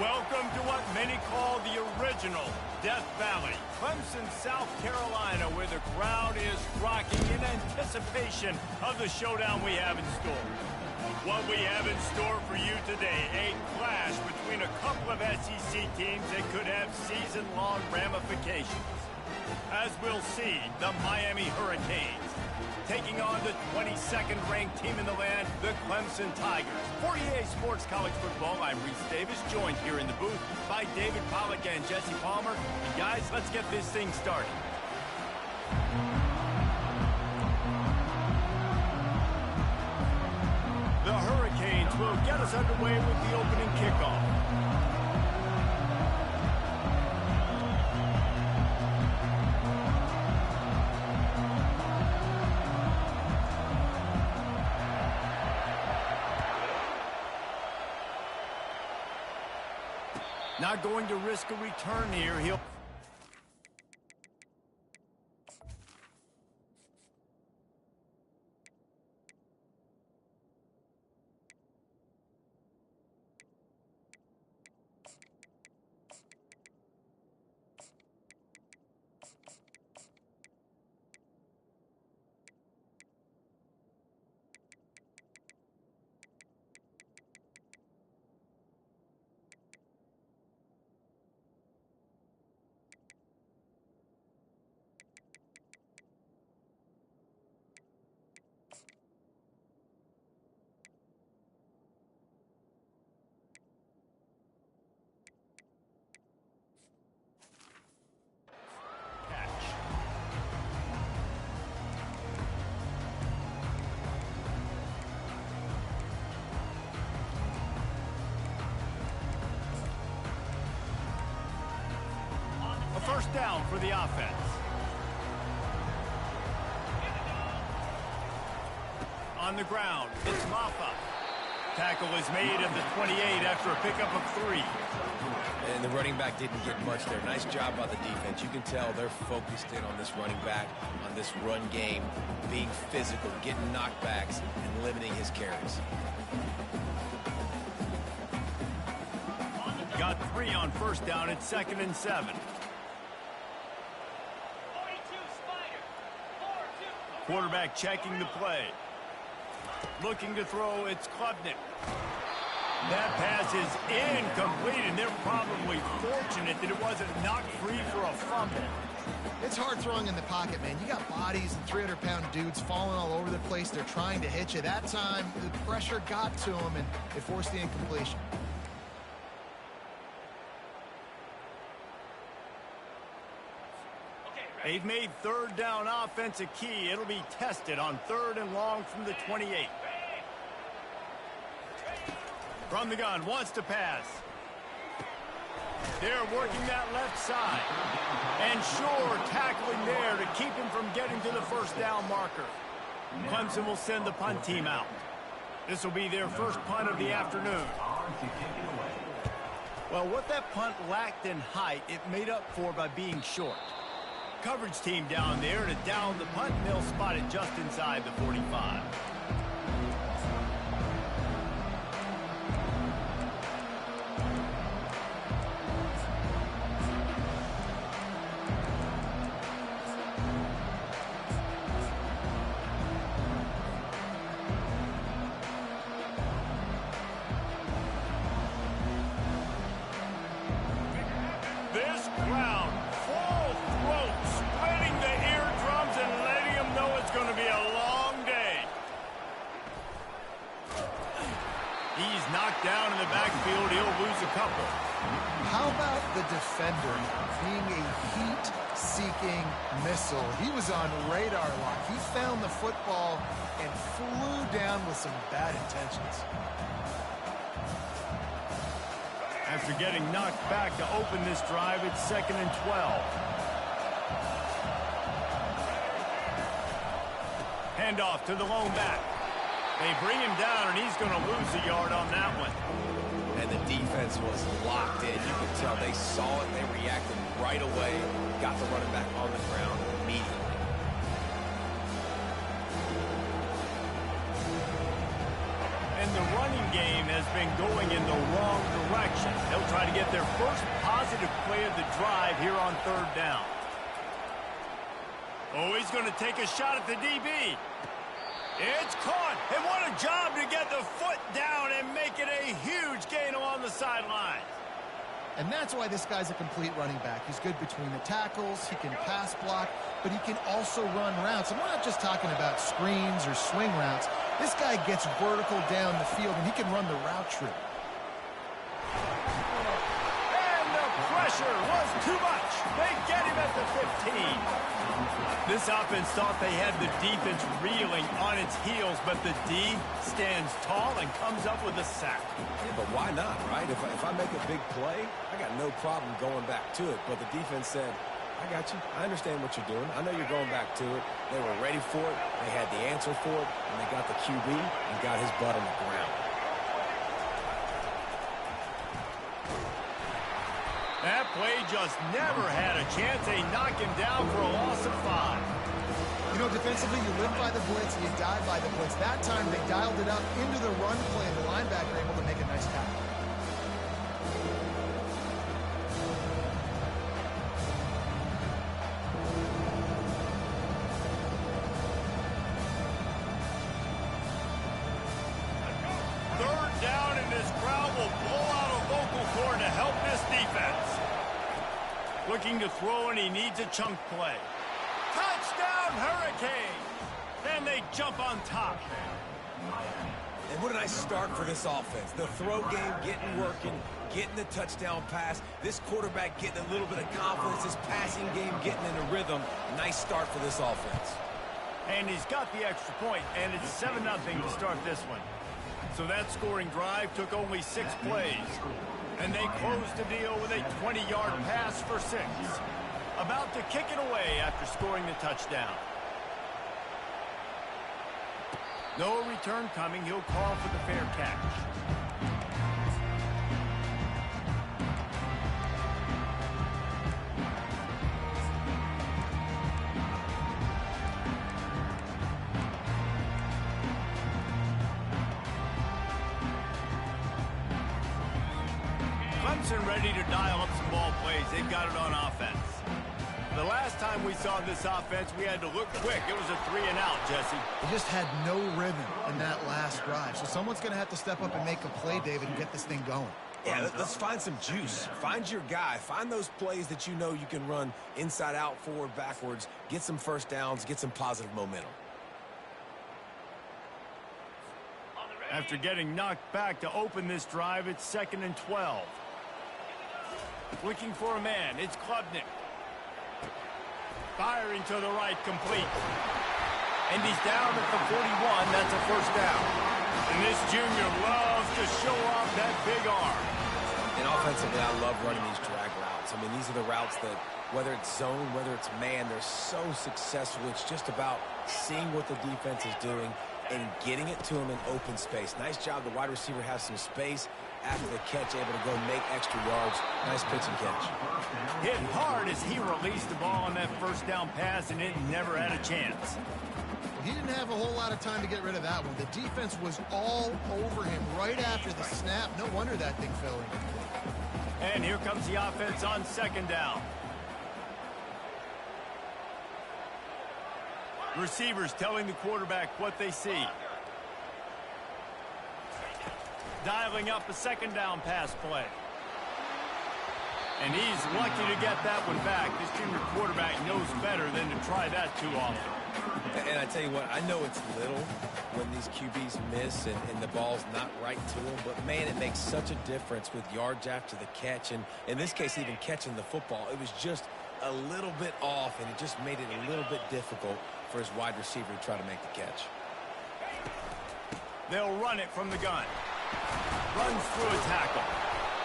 Welcome to what many call the original Death Valley, Clemson, South Carolina, where the crowd is rocking in anticipation of the showdown we have in store. What we have in store for you today, a clash between a couple of SEC teams that could have season-long ramifications. As we'll see, the Miami Hurricanes taking on the 22nd ranked team in the land, the Clemson Tigers. For EA Sports College Football, I'm Reese Davis, joined here in the booth by David Pollack and Jesse Palmer. And guys, let's get this thing started. The Hurricanes will get us underway with the opening kickoff. Not going to risk a return here. He'll... First down for the offense. On the ground, it's Ncaa. Tackle is made at the 28 after a pickup of 3. And the running back didn't get much there. Nice job by the defense. You can tell they're focused in on this running back, on this run game, being physical, getting knockbacks, and limiting his carries. Got 3 on first down. It's 2nd and 7. Quarterback checking the play. Looking to throw, it's Klubnik. That pass is incomplete, and they're probably fortunate that it wasn't knocked free for a fumble. It's hard throwing in the pocket, man. You got bodies and 300-pound dudes falling all over the place. They're trying to hit you. That time, the pressure got to them, and it forced the incompletion. They've made third down offense a key. It'll be tested on 3rd and long from the 28. From the gun, wants to pass. They're working that left side. And sure, tackling there to keep him from getting to the first down marker. Clemson will send the punt team out. This will be their first punt of the afternoon. Well, what that punt lacked in height, it made up for by being short. Coverage team down there to down the punt, and they'll spot it just inside the 45. This crowd, full throat, splitting the eardrums and letting them know it's going to be a long day. He's knocked down in the backfield. He'll lose a couple. How about the defender being a heat-seeking missile? He was on radar lock. He found the football and flew down with some bad intentions. After getting knocked back to open this drive, it's 2nd and 12. Handoff to the lone back. They bring him down, and he's going to lose a yard on that one. And the defense was locked in. You could tell they saw it. They reacted right away. Got the running back on the ground immediately. And the running game has been going in the wrong direction. They'll try to get their first positive play of the drive here on third down. Oh, he's going to take a shot at the DB. It's caught, and what a job to get the foot down and make it a huge gain along the sideline. And that's why this guy's a complete running back. He's good between the tackles, he can pass block, but he can also run routes. And we're not just talking about screens or swing routes. This guy gets vertical down the field, and he can run the route tree. And the pressure was too much. They get him at the 15. This offense thought they had the defense reeling on its heels, but the D stands tall and comes up with a sack. Yeah, but why not, right? If I make a big play, I got no problem going back to it. But the defense said, I got you. I understand what you're doing. I know you're going back to it. They were ready for it. They had the answer for it. And they got the QB and got his butt on the ground. That play just never had a chance. They knock him down for a loss of 5. You know, defensively, you live by the blitz, you die by the blitz. That time, they dialed it up into the run play, and the linebacker able to make a nice tackle. Third down, and this crowd will blow out a vocal cord to help this defense. Looking to throw, and he needs a chunk play. Touchdown, Hurricane! Then they jump on top. And what a nice start for this offense. The throw game getting working, getting the touchdown pass. This quarterback getting a little bit of confidence. This passing game getting in a rhythm. Nice start for this offense. And he's got the extra point, and it's 7-0 to start this one. So that scoring drive took only 6 plays. And they closed the deal with a 20-yard pass for 6. About to kick it away after scoring the touchdown. No return coming. He'll call for the fair catch. Clemson ready to dial up some ball plays. They've got it on offense. The last time we saw this offense, we had to look quick. It was a 3-and-out, Jesse. They just had no rhythm in that last drive. So someone's going to have to step up and make a play, David, and get this thing going. Yeah, let's find some juice. Find your guy. Find those plays that you know you can run inside out, forward, backwards. Get some first downs. Get some positive momentum. After getting knocked back to open this drive, it's 2nd and 12. Looking for a man. It's Klubnik. Firing to the right, complete. And he's down at the 41. That's a first down. And this junior loves to show off that big arm. And offensively, I love running these drag routes. I mean, these are the routes that, whether it's zone, whether it's man, they're so successful. It's just about seeing what the defense is doing and getting it to him in open space. Nice job. The wide receiver has some space after the catch, able to go make extra yards. Nice pitch and catch. Hit hard as he released the ball on that first down pass, and it never had a chance. He didn't have a whole lot of time to get rid of that one. The defense was all over him right after the snap. No wonder that thing fell in. And here comes the offense on 2nd down. Receivers telling the quarterback what they see. Dialing up a 2nd down pass play. And he's lucky to get that one back. This junior quarterback knows better than to try that too often. And I tell you what, I know it's little when these QBs miss and the ball's not right to them, but man, it makes such a difference with yards after the catch. And in this case, even catching the football, it was just a little bit off, and it just made it a little bit difficult for his wide receiver to try to make the catch. They'll run it from the gun. Runs through a tackle.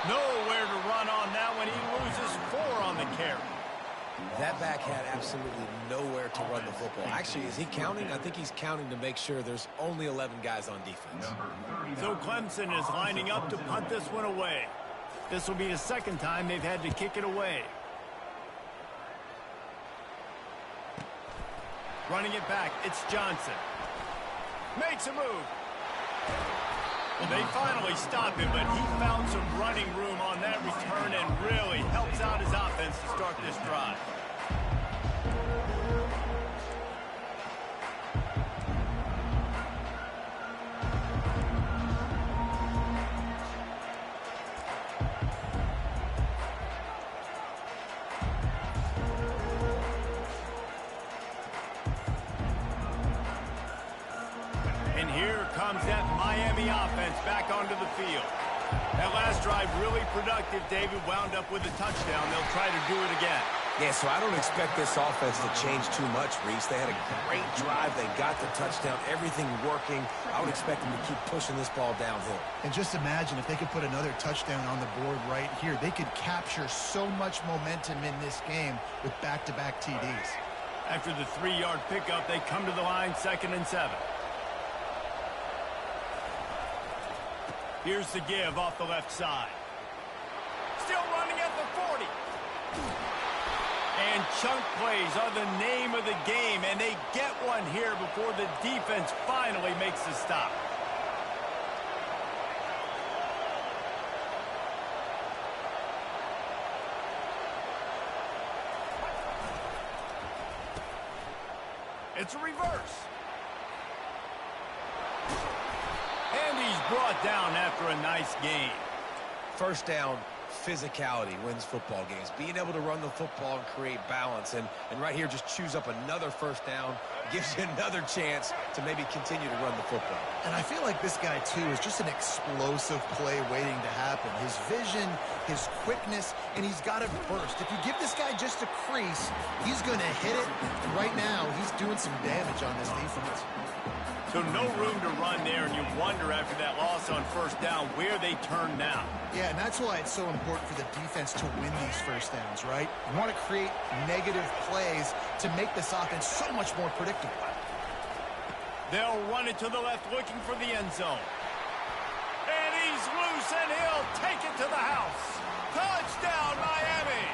Nowhere to run on that one. He loses 4 on the carry. That back had absolutely nowhere to run the football. Actually, is he counting? I think he's counting to make sure there's only 11 guys on defense. So Clemson is lining up to punt this one away. This will be the 2nd time they've had to kick it away. Running it back, it's Johnson. Makes a move. Well, they finally stopped him, but he found some running room on that return and really helps out his offense to start this drive. And here comes that Miami offense back onto the field. That last drive really productive. David wound up with a touchdown. They'll try to do it again. Yeah, so I don't expect this offense to change too much, Reese. They had a great drive. They got the touchdown. Everything working. I would expect them to keep pushing this ball downhill. And just imagine if they could put another touchdown on the board right here. They could capture so much momentum in this game with back-to-back TDs. After the 3-yard pickup, they come to the line, 2nd and 7. Here's the give off the left side. Still running at the 40. And chunk plays are the name of the game, and they get one here before the defense finally makes the stop. It's a reverse. And he's brought down after a nice gain. First down, physicality wins football games. Being able to run the football and create balance. And right here, just choose up another first down. Gives you another chance to maybe continue to run the football. And I feel like this guy, too, is just an explosive play waiting to happen. His vision, his quickness, and he's got a burst. If you give this guy just a crease, he's going to hit it. And right now, he's doing some damage on this defense. So no room to run there, and you wonder after that loss on first down where they turn now. Yeah, and that's why it's so important for the defense to win these first downs, right? You want to create negative plays to make this offense so much more predictable. They'll run it to the left, looking for the end zone. And he's loose, and he'll take it to the house. Touchdown, Miami!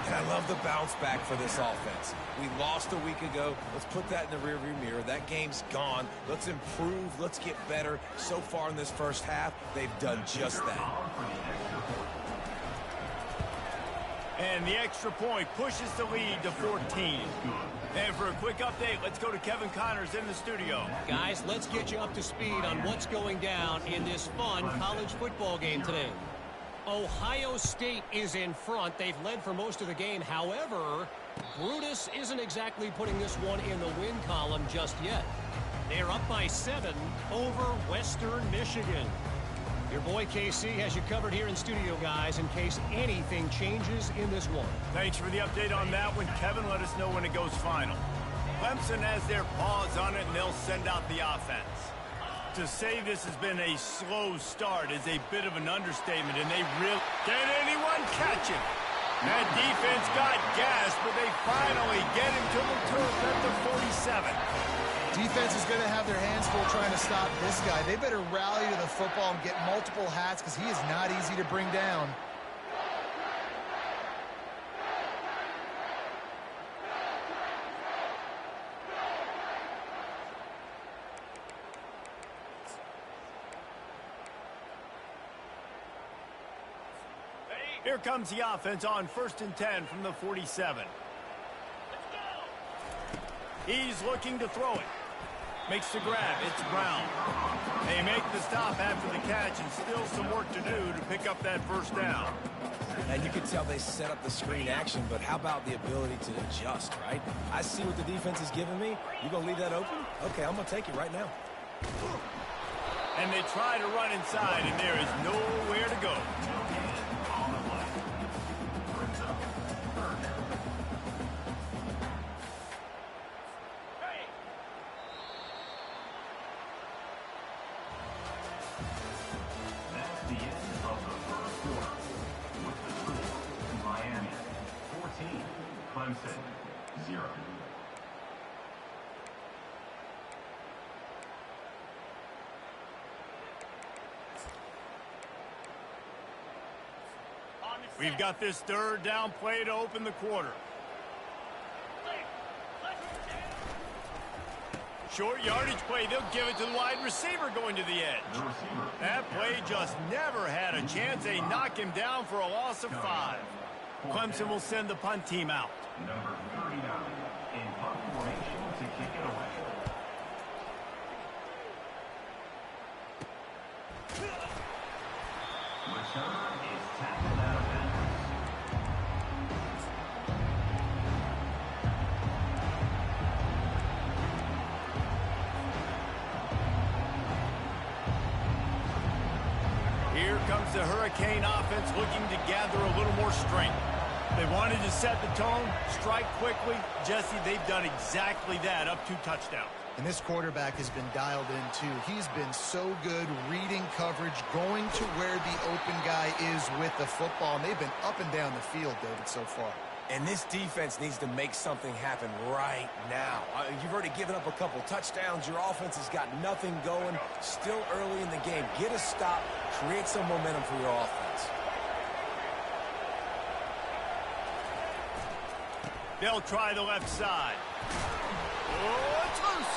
And I love the bounce back for this offense. We lost a week ago. Let's put that in the rearview mirror. That game's gone. Let's improve. Let's get better. So far in this first half, they've done just that. And the extra point pushes the lead to 14. And for a quick update, let's go to Kevin Connors in the studio. Guys, let's get you up to speed on what's going down in this fun college football game today. Ohio State is in front. They've led for most of the game. However, Brutus isn't exactly putting this one in the win column just yet. They're up by 7 over Western Michigan. Your boy KC has you covered here in studio, guys, in case anything changes in this one. Thanks for the update on that one. Kevin, let us know when it goes final. Clemson has their paws on it, and they'll send out the offense. To say this has been a slow start is a bit of an understatement, and they really... Can anyone catch him? That defense got gassed, but they finally get him to the turf at the 47. Defense is going to have their hands full trying to stop this guy. They better rally to the football and get multiple hats because he is not easy to bring down. Here comes the offense on 1st and 10 from the 47. He's looking to throw it. Makes the grab. It's Brown. They make the stop after the catch, and still some work to do to pick up that first down. And you can tell they set up the screen action, but how about the ability to adjust, right? I see what the defense is giving me. You going to leave that open? Okay, I'm going to take it right now. And they try to run inside, and there is nowhere to go. Clemson, 0. We've got this 3rd down play to open the quarter. Short yardage play, they'll give it to the wide receiver going to the edge. That play just never had a chance. They knock him down for a loss of 5. Clemson will send the punt team out. Number 39 in punt formation to kick it away. Return is tackled out of bounds. Here comes the Hurricane offense looking to gather a little more strength. They wanted to set the tone, strike quickly. Jesse, they've done exactly that, up 2 touchdowns. And this quarterback has been dialed in, too. He's been so good reading coverage, going to where the open guy is with the football. And they've been up and down the field, David, so far. And this defense needs to make something happen right now. You've already given up a couple touchdowns. Your offense has got nothing going. Still early in the game. Get a stop. Create some momentum for your offense. They'll try the left side. Oh, it's loose.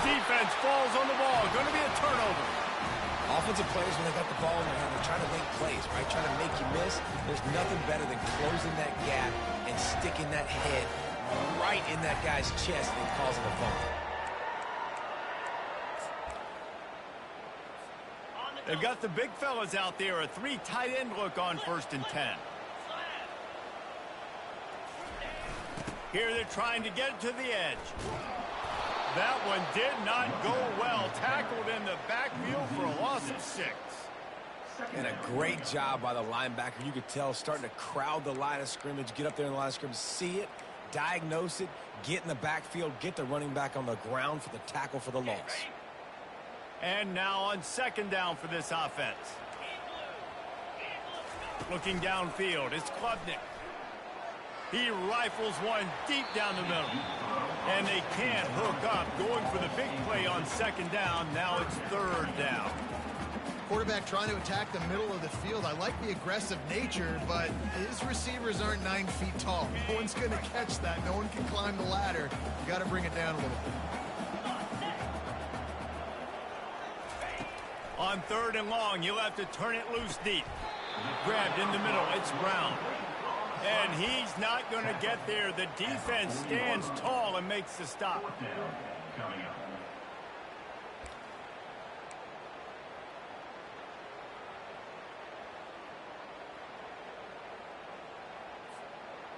Defense falls on the ball. Going to be a turnover. Offensive players, when they got the ball in their hand, they're trying to make plays, right? Trying to make you miss. There's nothing better than closing that gap and sticking that head right in that guy's chest and causing a fumble. They've got the big fellas out there. A 3 tight end look on 1st and 10. Here they're trying to get it to the edge. That one did not go well. Tackled in the backfield for a loss of 6. And a great job by the linebacker. You could tell starting to crowd the line of scrimmage, get up there in the line of scrimmage, see it, diagnose it, get in the backfield, get the running back on the ground for the tackle for the loss. And now on 2nd down for this offense. Looking downfield, it's Klubnik. He rifles one deep down the middle. And they can't hook up. Going for the big play on 2nd down. Now it's 3rd down. Quarterback trying to attack the middle of the field. I like the aggressive nature, but his receivers aren't 9 feet tall. No one's going to catch that. No one can climb the ladder. You got to bring it down a little bit. On 3rd and long, you'll have to turn it loose deep. Grabbed in the middle. It's Brown. And he's not going to get there. The defense stands tall and makes the stop. Coming up.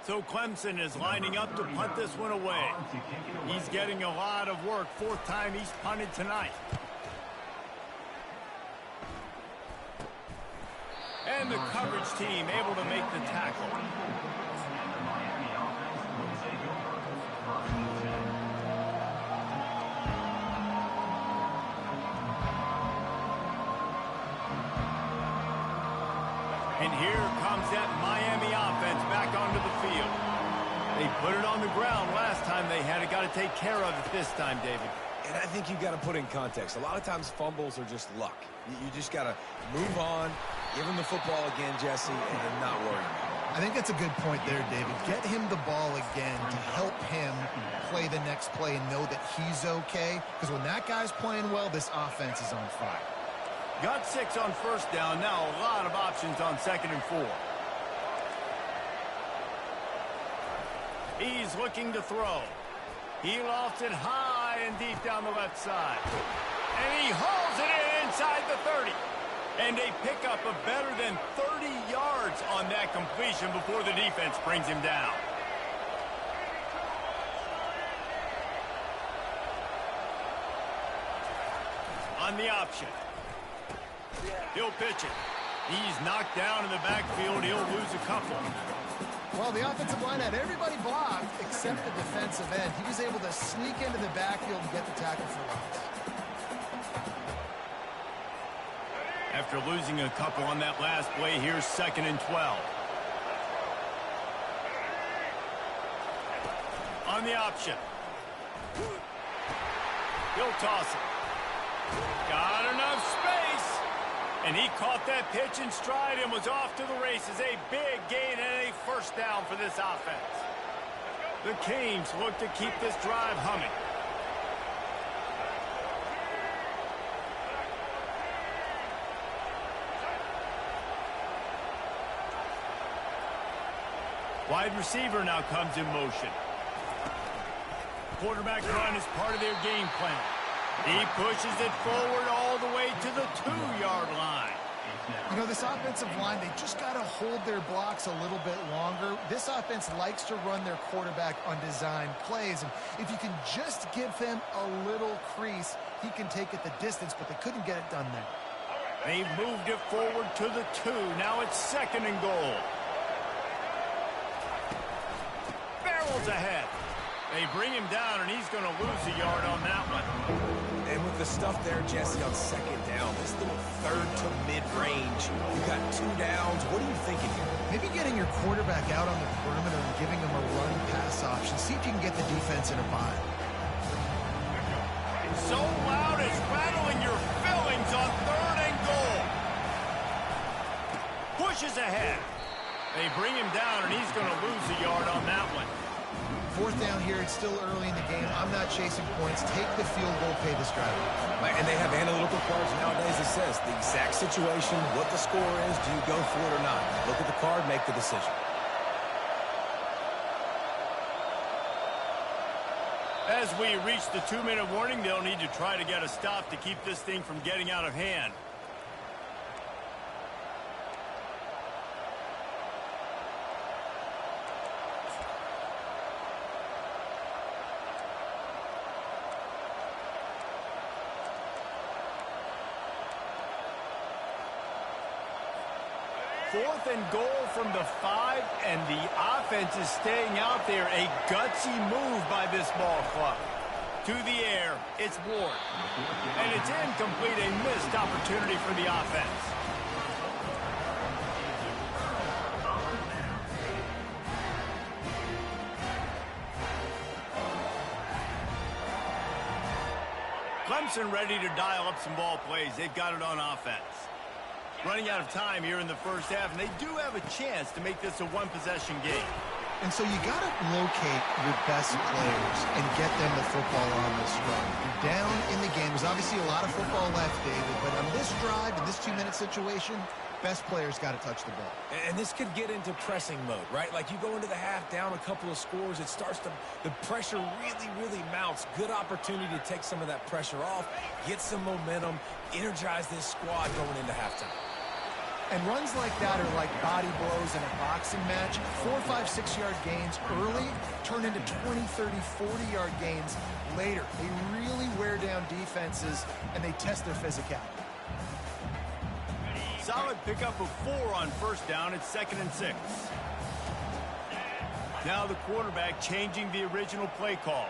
So Clemson is lining up to punt this one away. He's getting a lot of work. 4th time he's punted tonight. And the coverage team able to make the tackle. And here comes that Miami offense back onto the field. They put it on the ground last time they had it. Got to take care of it this time, David. And I think you've got to put in context. A lot of times fumbles are just luck. You just got to move on, give him the football again, Jesse, and not worry about it. I think that's a good point there, David. Get him the ball again to help him play the next play and know that he's okay. Because when that guy's playing well, this offense is on fire. Got 6 on 1st down. Now a lot of options on 2nd and 4. He's looking to throw. He lofts it high and deep down the left side. And he hauls it in inside the 30. And they pick up a better than 30 yards on that completion before the defense brings him down. On the option. He'll pitch it. He's knocked down in the backfield. He'll lose a couple. Well, the offensive line had everybody blocked except the defensive end. He was able to sneak into the backfield and get the tackle for loss. After losing a couple on that last play, here's 2nd and 12. On the option. He'll toss it. Got enough space. And he caught that pitch in stride and was off to the races. A big gain and a 1st down for this offense. The Canes look to keep this drive humming. Wide receiver now comes in motion. Quarterback run is part of their game plan. He pushes it forward all the way to the 2-yard line. You know, this offensive line, they just got to hold their blocks a little bit longer. This offense likes to run their quarterback on design plays, and if you can just give him a little crease, he can take it the distance, but they couldn't get it done there. They've moved it forward to the 2. Now it's 2nd and goal. Barrels ahead. They bring him down, and he's going to lose a yard on that one. And with the stuff there, Jesse, on 2nd down, this little 3rd to mid-range, you got 2 downs. What are you thinking here? Maybe getting your quarterback out on the perimeter and giving him a run-pass option. See if you can get the defense in a bind. So loud it's rattling your fillings on 3rd and goal. Pushes ahead. They bring him down, and he's going to lose a yard on that one. 4th down here. It's still early in the game. I'm not chasing points. Take the field goal, pay this driver. And they have analytical cards nowadays that says the exact situation, what the score is, do you go for it or not? Look at the card, make the decision. As we reach the 2-minute warning, they'll need to try to get a stop to keep this thing from getting out of hand. Fourth and goal from the 5, and the offense is staying out there. A gutsy move by this ball club. To the air, it's Ward. And it's incomplete, a missed opportunity for the offense. Clemson ready to dial up some ball plays. They've got it on offense. Running out of time here in the first half, and they do have a chance to make this a one-possession game. And so you got to locate your best players and get them the football on this run. You're down in the game. There's obviously a lot of football left, David, but on this drive, in this 2-minute situation, best players got to touch the ball. And this could get into pressing mode, right? Like you go into the half down a couple of scores, it starts to, the pressure really mounts. Good opportunity to take some of that pressure off, get some momentum, energize this squad going into halftime. And runs like that are like body blows in a boxing match. 4, 5, 6-yard gains early turn into 20, 30, 40-yard gains later. They really wear down defenses, and they test their physicality. Solid pickup of 4 on first down. It's 2nd and 6. Now the quarterback changing the original play call.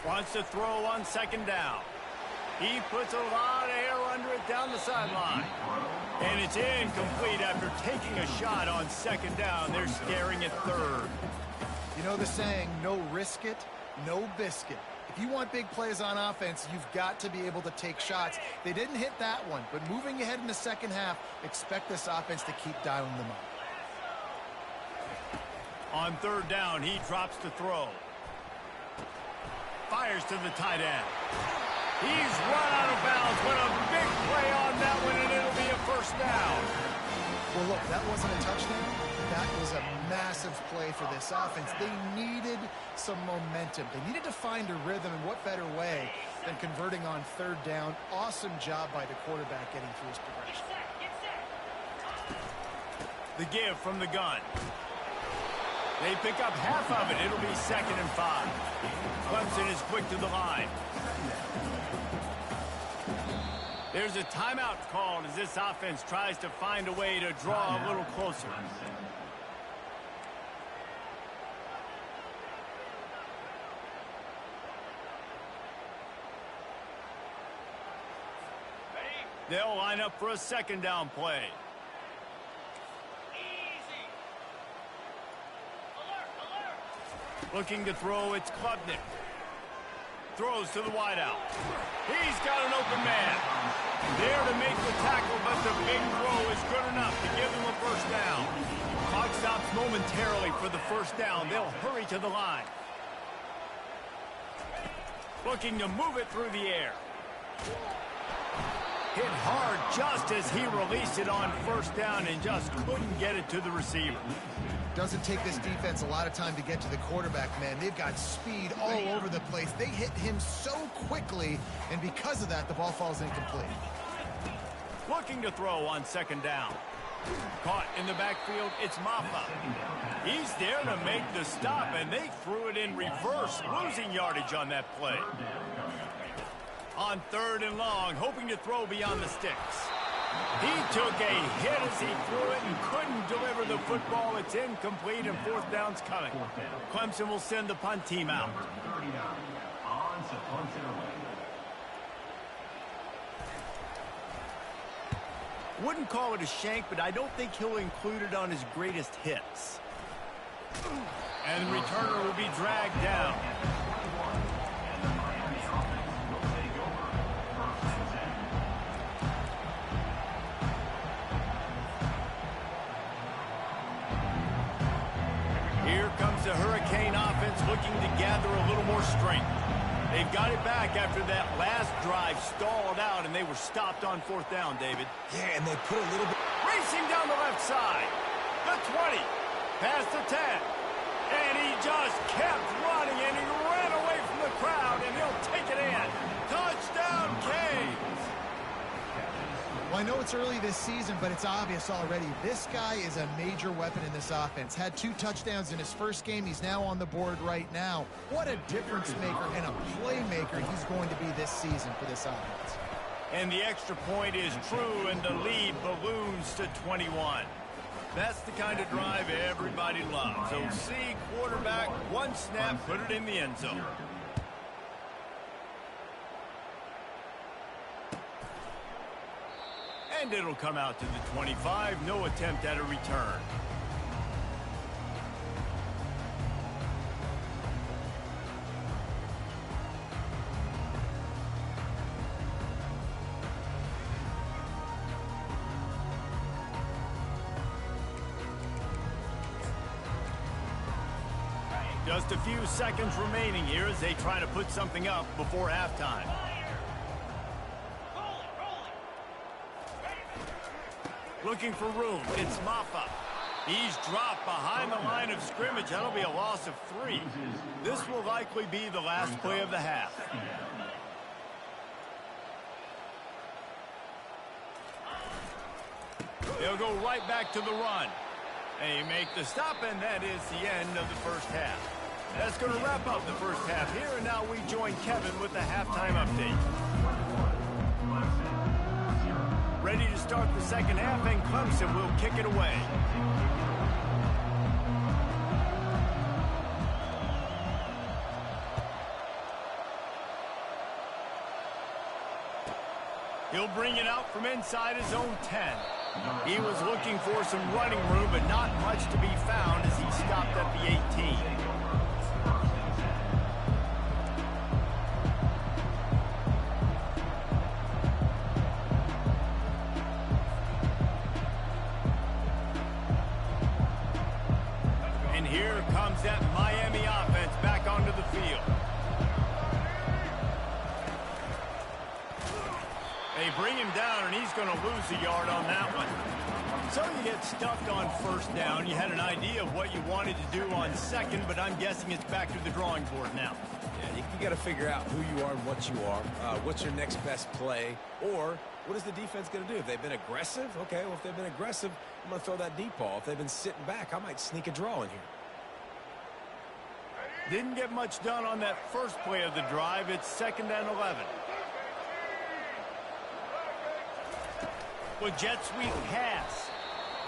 Wants to throw on 2nd down. He puts a lot of air under it down the sideline. And it's incomplete after taking a shot on 2nd down. They're staring at 3rd. You know the saying, no risk it, no biscuit. If you want big plays on offense, you've got to be able to take shots. They didn't hit that one, but moving ahead in the second half, expect this offense to keep dialing them up. On 3rd down, he drops to throw. Fires to the tight end. He's run out of bounds, but a big play on that one, and it'll be a first down. Well, look, that wasn't a touchdown. That was a massive play for this offense. They needed some momentum. They needed to find a rhythm, and what better way than converting on 3rd down. Awesome job by the quarterback getting through his progression. The give from the gun. They pick up half of it. It'll be 2nd and 5. Clemson is quick to the line. There's a timeout called as this offense tries to find a way to draw a little closer. They'll line up for a 2nd down play. Looking to throw, it's Klubnik. Throws to the wideout. He's got an open man. There to make the tackle, but the big throw is good enough to give them a first down. Clock stops momentarily for the first down. They'll hurry to the line. Looking to move it through the air. Hit hard just as he released it on first down and just couldn't get it to the receiver. Doesn't take this defense a lot of time to get to the quarterback, man. They've got speed all over the place. They hit him so quickly, and because of that, the ball falls incomplete. Looking to throw on second down. Caught in the backfield, it's Ncaa. He's there to make the stop, and they threw it in reverse, losing yardage on that play. On third and long, hoping to throw beyond the sticks. He took a hit as he threw it and couldn't deliver the football. It's incomplete, and fourth down's coming. Clemson will send the punt team out. Wouldn't call it a shank, but I don't think he'll include it on his greatest hits. And the returner will be dragged down. Here comes the Hurricane offense looking to gather a little more strength. They've got it back after that last drive stalled out, and they were stopped on fourth down, David. Yeah, and they put a little bit... Racing down the left side. The 20. Past the 10. And he just kept running, and he ran away from the crowd, and he'll take it in. Touchdown, Canes. Well, I know it's early this season, but it's obvious already. This guy is a major weapon in this offense. Had 2 touchdowns in his first game. He's now on the board right now. What a difference maker and a playmaker he's going to be this season for this offense. And the extra point is true, and the lead balloons to 21. That's the kind of drive everybody loves. So see quarterback, one snap, put it in the end zone. And it'll come out to the 25. No attempt at a return. Just a few seconds remaining here as they try to put something up before halftime. Looking for room. It's Ncaa. He's dropped behind the line of scrimmage. That'll be a loss of 3. This will likely be the last play of the half. They'll go right back to the run. They make the stop, and that is the end of the first half. That's going to wrap up the first half here, and now we join Kevin with the halftime update. Ready to start the second half, and Clemson will kick it away. He'll bring it out from inside his own 10. He was looking for some running room, but not much to be found as he stopped at the 18. And here comes that Miami offense back onto the field. They bring him down, and he's going to lose a yard on that one. So you get stuffed on first down. You had an idea of what you wanted to do on second, but I'm guessing it's back to the drawing board now. Yeah, you got to figure out who you are and what you are. What's your next best play? Or what is the defense going to do? If they've been aggressive, okay, well, if they've been aggressive, I'm going to throw that deep ball. If they've been sitting back, I might sneak a draw in here. Didn't get much done on that first play of the drive. It's 2nd and 11. With jet sweep pass.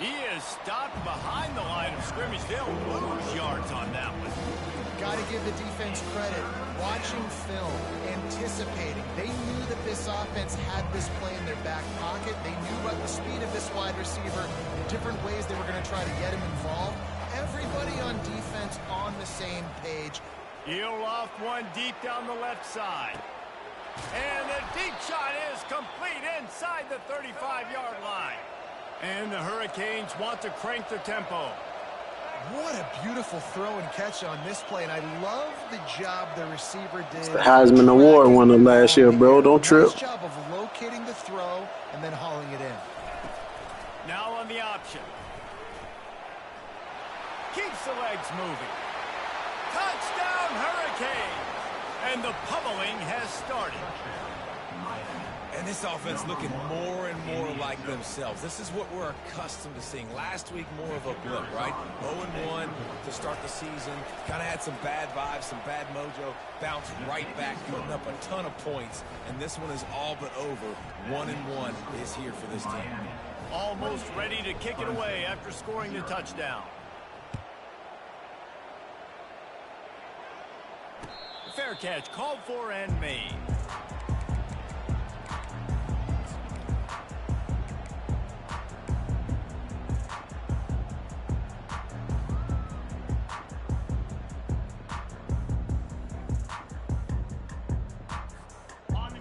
He is stopped behind the line of scrimmage. They'll lose yards on that one. Got to give the defense credit. Watching film, anticipating. They knew that this offense had this play in their back pocket. They knew about the speed of this wide receiver, different ways they were going to try to get him involved. Everybody on defense on the same page. He'll loft one deep down the left side. And the deep shot is complete inside the 35-yard line. And the Hurricanes want to crank the tempo. What a beautiful throw and catch on this play, and I love the job the receiver did. It's the Heisman Award winner last year, bro. Don't trip. Nice job of locating the throw, And this offense looking more and more like themselves. This is what we're accustomed to seeing. Last week, more of a blip, right? 0-1 to start the season. Kind of had some bad vibes, some bad mojo. Bounced right back, putting up a ton of points. And this one is all but over. 1-1 is here for this team. Almost ready to kick it away after scoring the touchdown. Fair catch called for and made.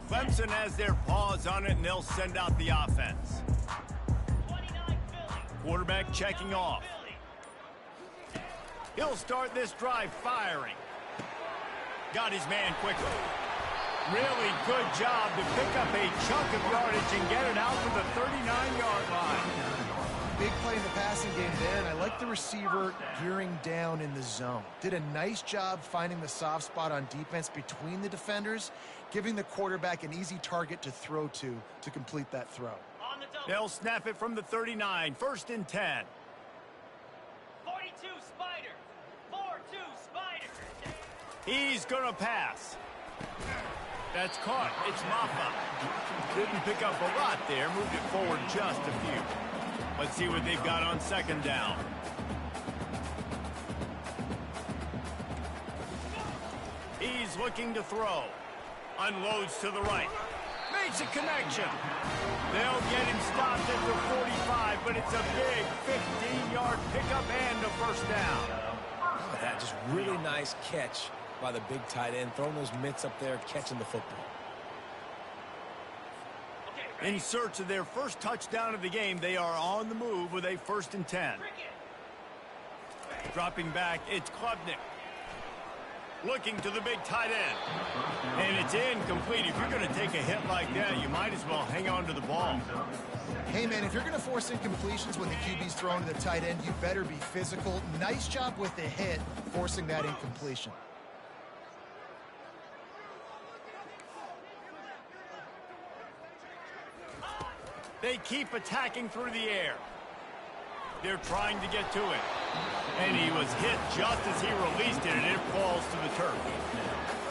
Clemson has their paws on it, and they'll send out the offense. Quarterback checking off. He'll start this drive firing. Got his man quickly. Really good job to pick up a chunk of yardage and get it out to the 39-yard line. Big play in the passing game there, and I like the receiver gearing down in the zone. Did a nice job finding the soft spot on defense between the defenders, giving the quarterback an easy target to throw to complete that throw. They'll snap it from the 39, 1st and 10. 42 Spider. 4-2 Spider. He's going to pass. That's caught. It's Maffa. Didn't pick up a lot there. Moved it forward just a few. Let's see what they've got on 2nd down. He's looking to throw. Unloads to the right. Makes a connection. They'll get him stopped at the 45, but it's a big 15-yard pickup and a 1st down. That just really nice catch by the big tight end, throwing those mitts up there, catching the football. In search of their first touchdown of the game, they are on the move with a 1st and 10. Dropping back, it's Klubnik. Looking to the big tight end. And it's incomplete. If you're going to take a hit like that, you might as well hang on to the ball. Hey, man, if you're going to force incompletions when the QB's thrown to the tight end, you better be physical. Nice job with the hit, forcing that incompletion. They keep attacking through the air. They're trying to get to it. And he was hit just as he released it, and it falls to the turf.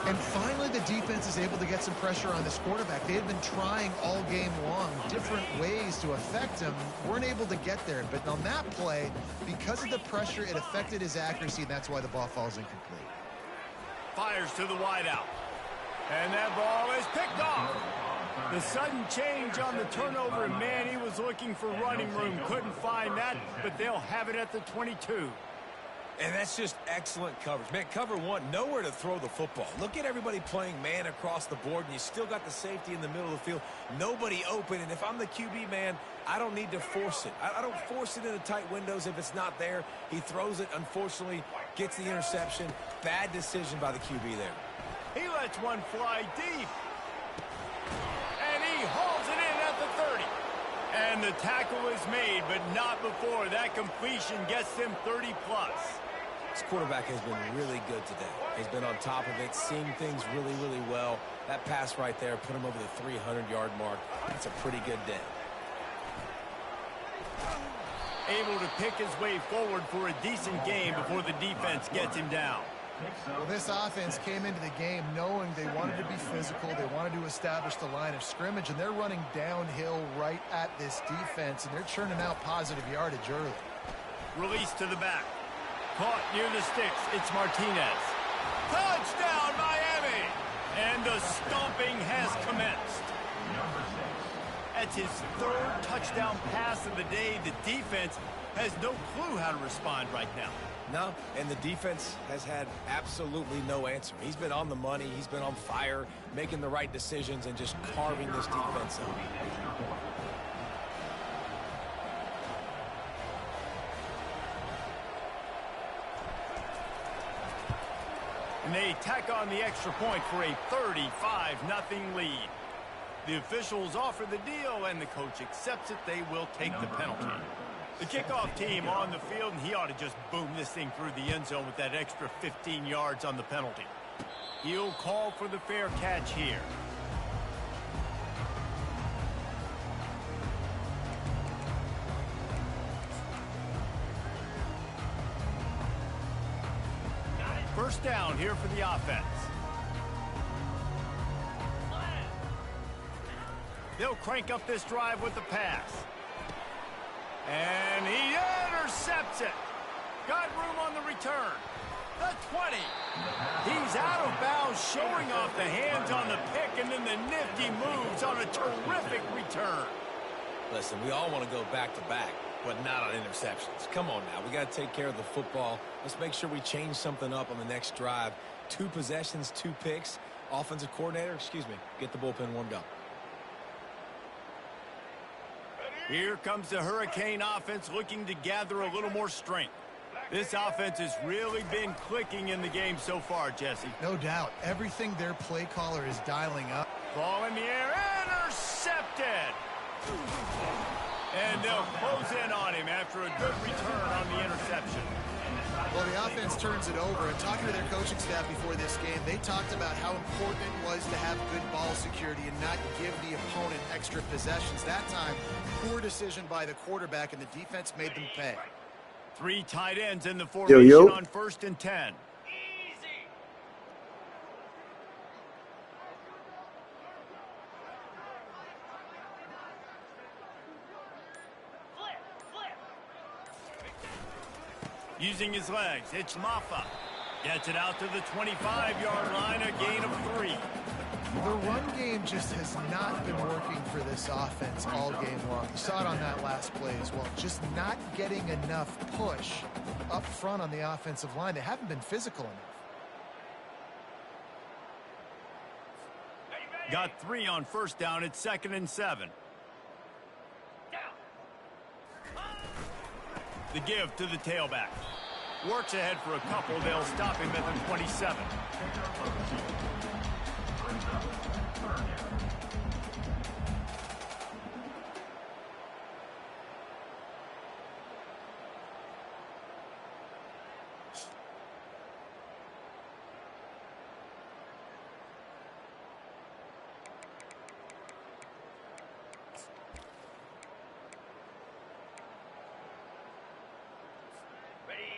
And finally, the defense is able to get some pressure on this quarterback. They had been trying all game long different ways to affect him. Weren't able to get there. But on that play, because of the pressure, it affected his accuracy, and that's why the ball falls incomplete. Fires to the wideout. And that ball is picked off. The sudden change on the turnover, and man, he was looking for running room. Couldn't find that, but they'll have it at the 22. And that's just excellent coverage. Man, cover one, nowhere to throw the football. Look at everybody playing man across the board, and you still got the safety in the middle of the field. Nobody open, and if I'm the QB, man, I don't need to force it. I don't force it into tight windows if it's not there. He throws it, unfortunately, gets the interception. Bad decision by the QB there. He lets one fly deep. And he hauls it in at the 30. And the tackle is made, but not before that completion gets them 30-plus. This quarterback has been really good today. He's been on top of it, seeing things really, really well. That pass right there put him over the 300-yard mark. That's a pretty good day. Able to pick his way forward for a decent game before the defense gets him down. Well, this offense came into the game knowing they wanted to be physical. They wanted to establish the line of scrimmage, and they're running downhill right at this defense, and they're churning out positive yardage early. Release to the back. Caught near the sticks. It's Martinez. Touchdown, Miami! And the stomping has commenced. That's his 3rd touchdown pass of the day. The defense has no clue how to respond right now. No, and the defense has had absolutely no answer. He's been on the money. He's been on fire, making the right decisions and just carving this defense up. And they tack on the extra point for a 35-0 lead. The officials offer the deal, and the coach accepts it. They will take the penalty. The kickoff team on the field, and he ought to just boom this thing through the end zone with that extra 15 yards on the penalty. He'll call for the fair catch here. first down here for the offense. They'll crank up this drive with the pass. And he intercepts it. Got room on the return. The 20. He's out of bounds, showing off the hands on the pick, and then the nifty moves on a terrific return. Listen, we all want to go back-to-back, but not on interceptions. Come on now. We got to take care of the football. Let's make sure we change something up on the next drive. 2 possessions, 2 picks. Offensive coordinator, get the bullpen warmed up. Here comes the Hurricane offense looking to gather a little more strength. This offense has really been clicking in the game so far, Jesse. No doubt. Everything their play caller is dialing up. Ball in the air, intercepted! And they'll close in on him after a good return on the interception. Well, the offense turns it over, and talking to their coaching staff before this game, they talked about how important it was to have good ball security and not give the opponent extra possessions. That time, poor decision by the quarterback, and the defense made them pay. 3 tight ends in the formation on 1st and 10. Easy. Flip. Using his legs, it's Ncaa. Gets it out to the 25-yard line, a gain of 3. The run game just has not been working for this offense all game long. You saw it on that last play as well. Just not getting enough push up front on the offensive line. They haven't been physical enough. Got 3 on 1st down. It's 2nd and 7. The give to the tailback. Works ahead for a couple. They'll stop him at the 27.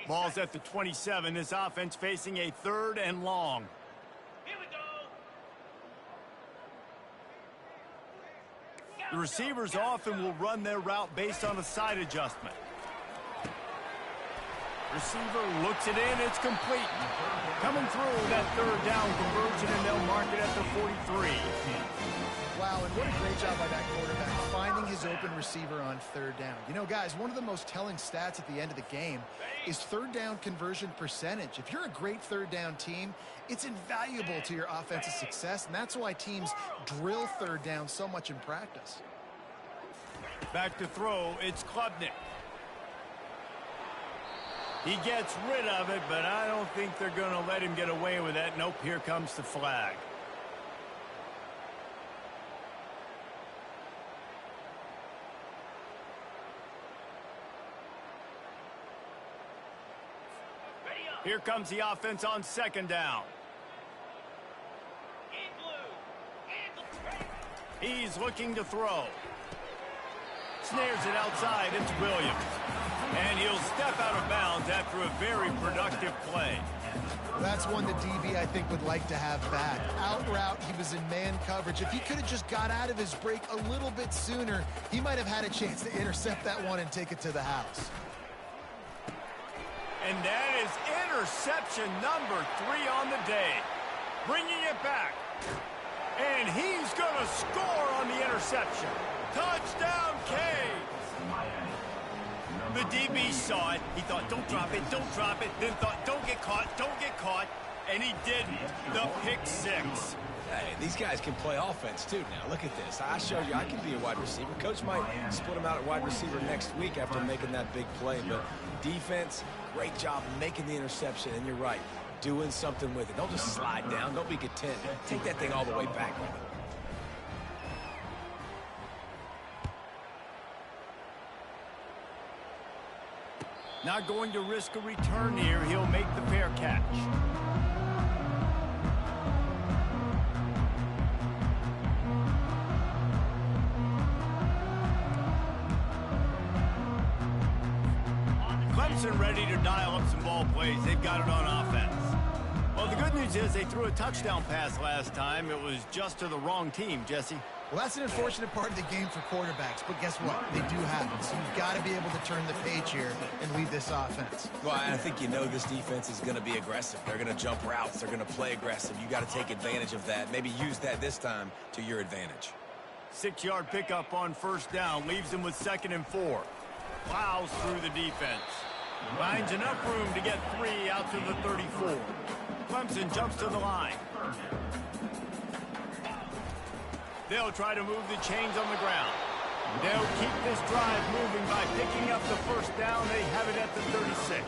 Ball's at the 27. This offense facing a 3rd and long. Here we go. The receivers often will run their route based on a side adjustment. Receiver looks it in. It's complete. Coming through that 3rd down conversion, and they'll mark it at the 43. Wow, and what a great job by that quarterback, finding his open receiver on 3rd down. You know, guys, one of the most telling stats at the end of the game is 3rd down conversion percentage. If you're a great 3rd down team, it's invaluable to your offensive success, and that's why teams drill 3rd down so much in practice. Back to throw, it's Klubnik. He gets rid of it, but I don't think they're going to let him get away with that. Nope, here comes the flag. Here comes the offense on 2nd down. He's looking to throw. Snares it outside. It's Williams. And he'll step out of bounds after a very productive play. That's one the DB, I think, would like to have back. Out route, he was in man coverage. If he could have just got out of his break a little bit sooner, he might have had a chance to intercept that one and take it to the house. And that is interception number 3 on the day. Bringing it back. And he's going to score on the interception. Touchdown, Canes. The DB saw it. He thought, don't drop it, don't drop it. Then thought, don't get caught, don't get caught. And he didn't. The pick 6. Hey, these guys can play offense, too. Now, look at this. I showed you I can be a wide receiver. Coach might split him out at wide receiver next week after making that big play. But defense, great job making the interception. And you're right, doing something with it. Don't just slide down. Don't be content. Take that thing all the way back with it. Not going to risk a return here. He'll make the fair catch. Clemson ready to dial up some ball plays. They've got it on offense. news is they threw a touchdown pass last time. It was just to the wrong team, Jesse. Well, that's an unfortunate part of the game for quarterbacks, but guess what? They do have it, so you've got to be able to turn the page here and lead this offense. Well, I think you know this defense is going to be aggressive. They're going to jump routes. They're going to play aggressive. You got to take advantage of that. Maybe use that this time to your advantage. 6-yard pickup on first down. Leaves them with 2nd and 4. Plows through the defense. Finds enough room to get 3 out to the 34. Clemson jumps to the line. They'll try to move the chains on the ground. They'll keep this drive moving by picking up the first down. They have it at the 36.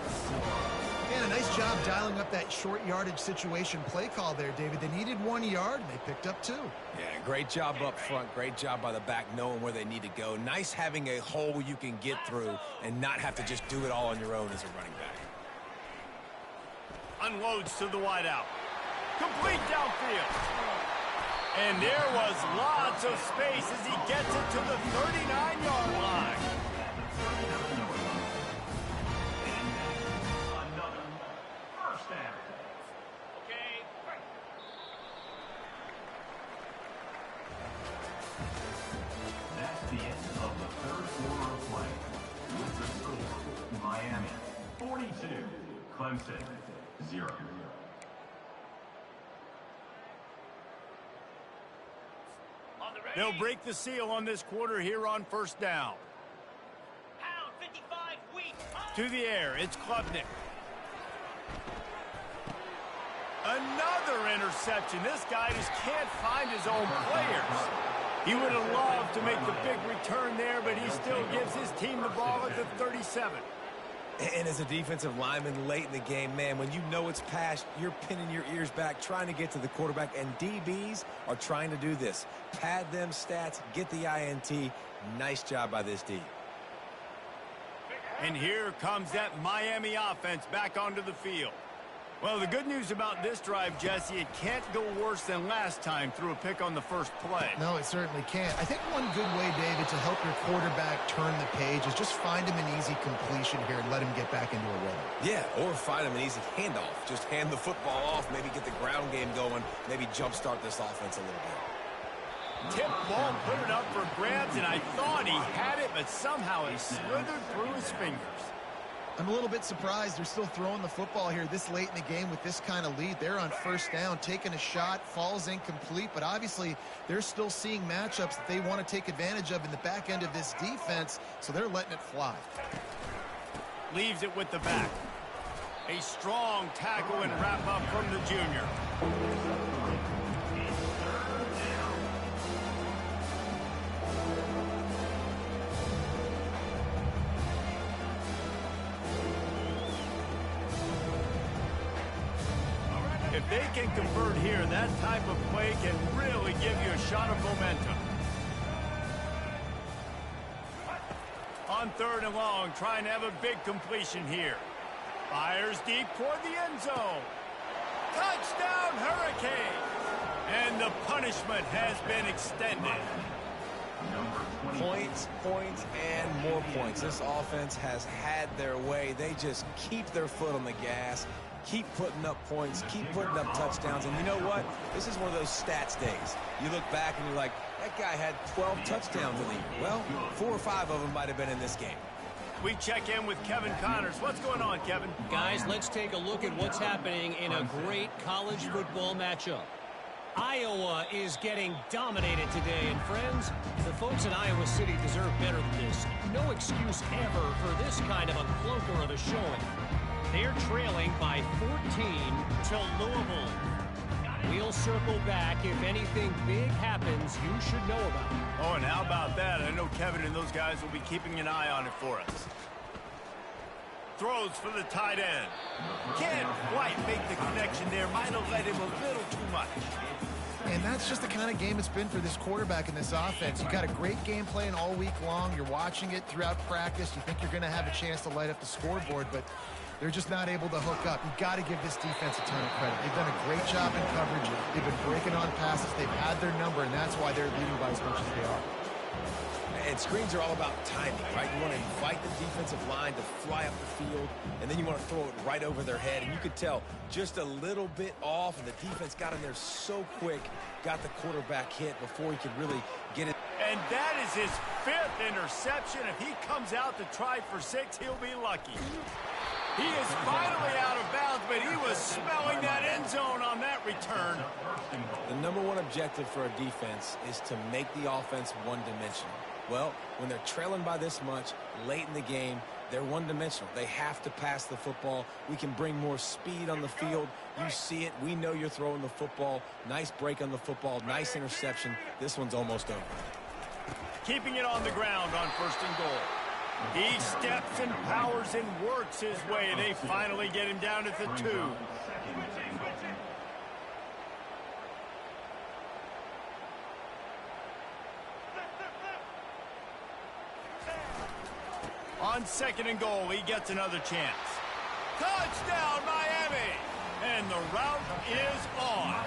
And a nice job dialing up that short yardage situation play call there, David. They needed 1 yard, and they picked up 2. Yeah, great job up front. Great job by the back knowing where they need to go. Nice having a hole you can get through and not have to just do it all on your own as a running back. Unloads to the wideout. Complete downfield. And there was lots of space as he gets it to the 39-yard line. Another first down. Okay. That's the end of the third quarter of play. With the score, Miami 42, Clemson 0. On the ready. They'll break the seal on this quarter here on first down. Pound 55 weak. To the air, it's Klubnik. Another interception. This guy just can't find his own players. He would have loved to make the big return there, but he still gives his team the ball at the 37. And as a defensive lineman late in the game, man, when you know it's passed, you're pinning your ears back, trying to get to the quarterback, and DBs are trying to do this. Pad them stats, get the INT. Nice job by this D. And here comes that Miami offense back onto the field. Well, the good news about this drive, Jesse, it can't go worse than last time through a pick on the first play. No, it certainly can't. I think one good way, David, to help your quarterback turn the page is just find him an easy completion here and let him get back into a rhythm. Yeah, or find him an easy handoff. Just hand the football off, maybe get the ground game going, maybe jumpstart this offense a little bit. Tip ball, put it up for grabs, and I thought he had it, but somehow it slithered through his fingers. I'm a little bit surprised they're still throwing the football here this late in the game with this kind of lead. They're on first down, taking a shot, falls incomplete, but obviously they're still seeing matchups that they want to take advantage of in the back end of this defense, so they're letting it fly. Leaves it with the back. A strong tackle and wrap up from the junior. If they can convert here, that type of play can really give you a shot of momentum. On 3rd and long, trying to have a big completion here. Fires deep toward the end zone. Touchdown, Hurricanes! And the punishment has been extended. Points, points, and more points. This offense has had their way. They just keep their foot on the gas, keep putting up points, keep putting up touchdowns. And you know what? This is one of those stats days. You look back and you're like, that guy had 12 touchdowns in the year. Well, 4 or 5 of them might have been in this game. We check in with Kevin Connors. What's going on, Kevin? Guys, let's take a look at what's happening in a great college football matchup. Iowa is getting dominated today, and friends, the folks in Iowa City deserve better than this. No excuse ever for this kind of a clunker of a showing. They're trailing by 14 to Louisville. We'll circle back. If anything big happens, you should know about it. Oh, and how about that? I know Kevin and those guys will be keeping an eye on it for us. Throws for the tight end. Can't quite make the connection there. Might have let him a little too much. And that's just the kind of game it's been for this quarterback in this offense. You got a great game plan all week long. You're watching it throughout practice. You think you're going to have a chance to light up the scoreboard, but they're just not able to hook up. You've got to give this defense a ton of credit. They've done a great job in coverage. They've been breaking on passes. They've had their number, and that's why they're leading by as much as they are. And screens are all about timing, right? You want to invite the defensive line to fly up the field, and then you want to throw it right over their head. And you could tell just a little bit off, and the defense got in there so quick, got the quarterback hit before he could really get it. And that is his 5th interception. If he comes out to try for 6, he'll be lucky. He is finally out of bounds, but he was smelling that end zone on that return. The number one objective for a defense is to make the offense one-dimensional. Well, when they're trailing by this much late in the game, they're one-dimensional. They have to pass the football. We can bring more speed on the field. You see it. We know you're throwing the football. Nice break on the football. Nice interception. This one's almost over. Keeping it on the ground on 1st and goal. He steps and powers and works his way. They finally get him down at the 2. On 2nd and goal, he gets another chance. Touchdown, Miami! And the route is on.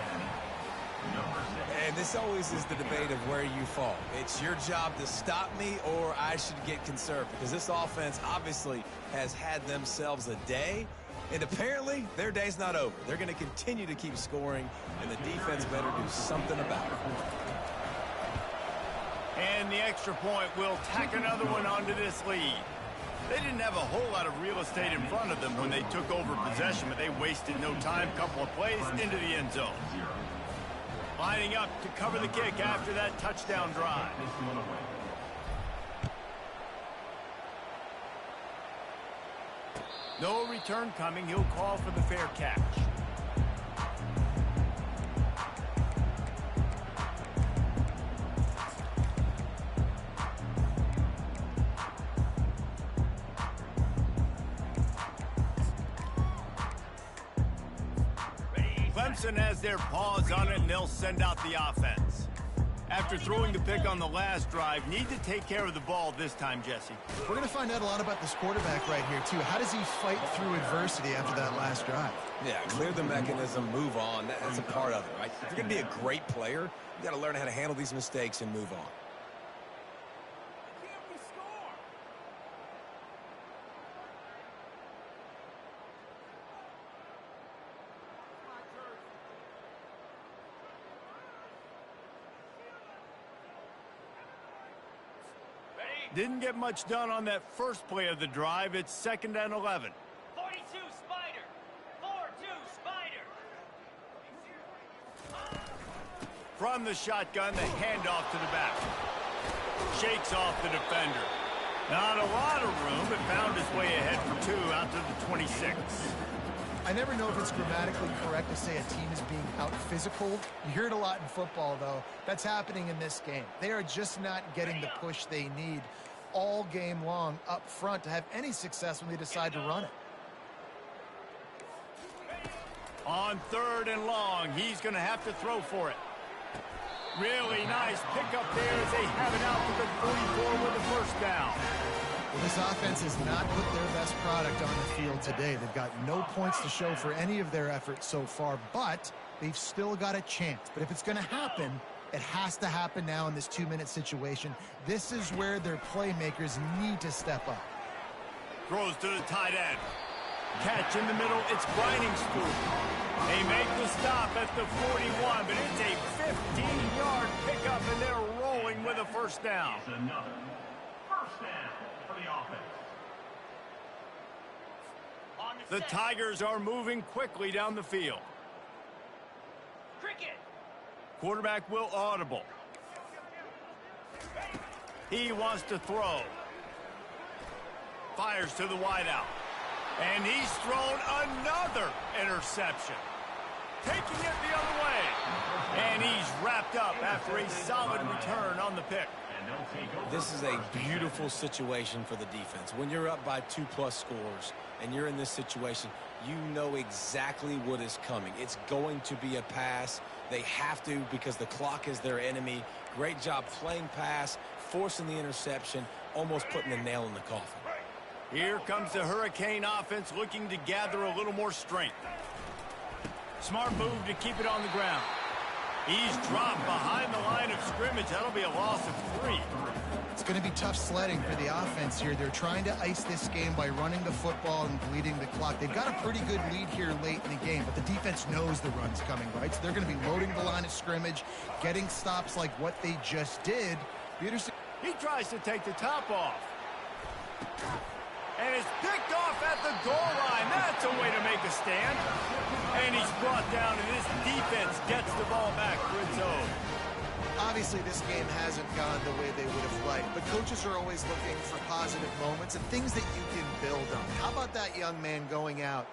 And this always is the debate of where you fall. It's your job to stop me, or I should get conservative, because this offense obviously has had themselves a day, and apparently their day's not over. They're going to continue to keep scoring, and the defense better do something about it. And the extra point will tack another one onto this lead. They didn't have a whole lot of real estate in front of them when they took over possession, but they wasted no time. Couple of plays into the end zone. Lining up to cover the kick after that touchdown drive. No return coming. He'll call for the fair catch. Clemson has their paws on it, and they'll send out the offense. After throwing the pick on the last drive, need to take care of the ball this time, Jesse. We're going to find out a lot about this quarterback right here, too. How does he fight through adversity after that last drive? Yeah, clear the mechanism, move on. That's a part of it, right? If you're going to be a great player, you got to learn how to handle these mistakes and move on. Didn't get much done on that first play of the drive. It's 2nd and 11. 42 Spider. 4-2 Spider. From the shotgun, the handoff to the back. Shakes off the defender. Not a lot of room, but found his way ahead for 2 out to the 26. I never know if it's grammatically correct to say a team is being out-physical. You hear it a lot in football, though. That's happening in this game. They are just not getting the push they need all game long up front to have any success when they decide to run it. On 3rd and long, he's going to have to throw for it. Really nice pickup there as they have it out to the 44 with the first down. Well, this offense has not put their best product on the field today. They've got no points to show for any of their efforts so far, but they've still got a chance. But if it's going to happen, it has to happen now in this 2-minute situation. This is where their playmakers need to step up. Throws to the tight end. Catch in the middle. It's grinding school. They make the stop at the 41, but it's a 15-yard pickup, and they're rolling with a first down. It's another first down for the offense. The Tigers are moving quickly down the field. Cricket. Quarterback will audible. He wants to throw. Fires to the wideout. And he's thrown another interception. Taking it the other way. And he's wrapped up after a solid return on the pick. This is a beautiful situation for the defense. When you're up by 2+ scores and you're in this situation, you know exactly what is coming. It's going to be a pass. They have to because the clock is their enemy. Great job playing pass, forcing the interception, almost putting the nail in the coffin. Here comes the Hurricane offense looking to gather a little more strength. Smart move to keep it on the ground. He's dropped behind the line of scrimmage. That'll be a loss of 3. It's going to be tough sledding for the offense here. They're trying to ice this game by running the football and bleeding the clock. They've got a pretty good lead here late in the game, but the defense knows the run's coming, right? So they're going to be loading the line of scrimmage, getting stops like what they just did. Peterson. He tries to take the top off. And it's picked off at the goal line. That's a way to make a stand. And he's brought down, and this defense gets the ball back for its own. Obviously, this game hasn't gone the way they would have liked, but coaches are always looking for positive moments and things that you can build on. How about that young man going out,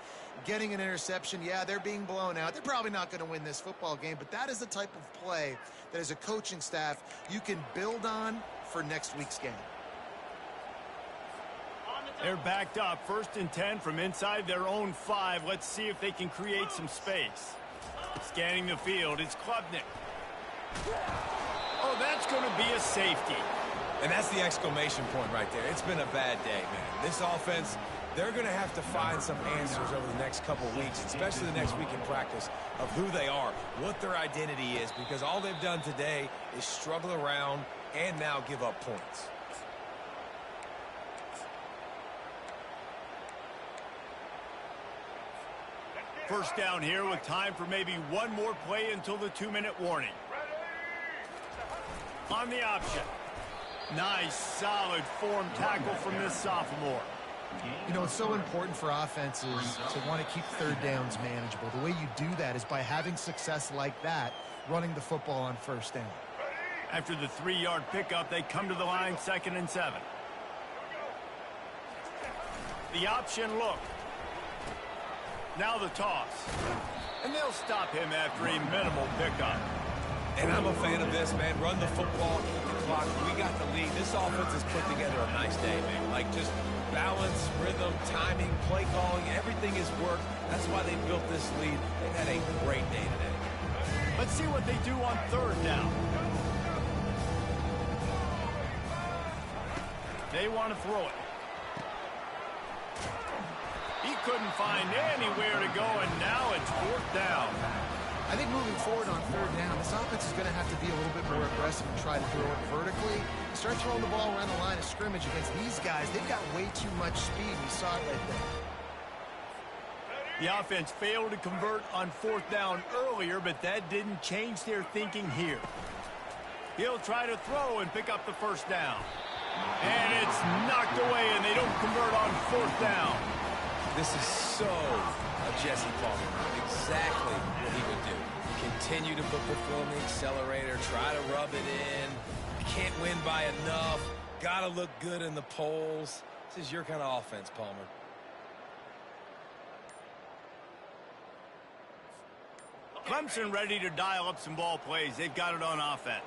getting an interception? Yeah, they're being blown out. They're probably not going to win this football game, but that is the type of play that as a coaching staff you can build on for next week's game. They're backed up. 1st and 10 from inside their own 5. Let's see if they can create some space. Scanning the field, it's Klubnik. Oh, that's going to be a safety. And that's the exclamation point right there. It's been a bad day, man. This offense, they're going to have to find some answers over the next couple weeks, especially the next week in practice, of who they are, what their identity is, because all they've done today is struggle around and now give up points. First down here with time for maybe one more play until the 2-minute warning. On the option. Nice, solid form tackle from this sophomore. You know, it's so important for offenses to want to keep third downs manageable. The way you do that is by having success like that, running the football on 1st down. After the 3-yard pickup, they come to the line, 2nd and 7. The option look. Now the toss. And they'll stop him after a minimal pickup. And I'm a fan of this, man. Run the football, keep the clock. We got the lead. This offense has put together a nice day, man. Like just balance, rhythm, timing, play calling, everything has worked. That's why they built this lead. They've had a great day today. Let's see what they do on 3rd down. They want to throw it. He couldn't find anywhere to go, and now it's 4th down. I think moving forward on 3rd down, this offense is going to have to be a little bit more aggressive and try to throw it vertically. Start throwing the ball around the line of scrimmage against these guys. They've got way too much speed. We saw it right there. The offense failed to convert on 4th down earlier, but that didn't change their thinking here. He'll try to throw and pick up the 1st down. And it's knocked away, and they don't convert on 4th down. This is so a Jesse Palmer. Exactly what he would do. Continue to put the foot on the accelerator, try to rub it in. Can't win by enough. Got to look good in the polls. This is your kind of offense, Palmer. Clemson ready to dial up some ball plays. They've got it on offense.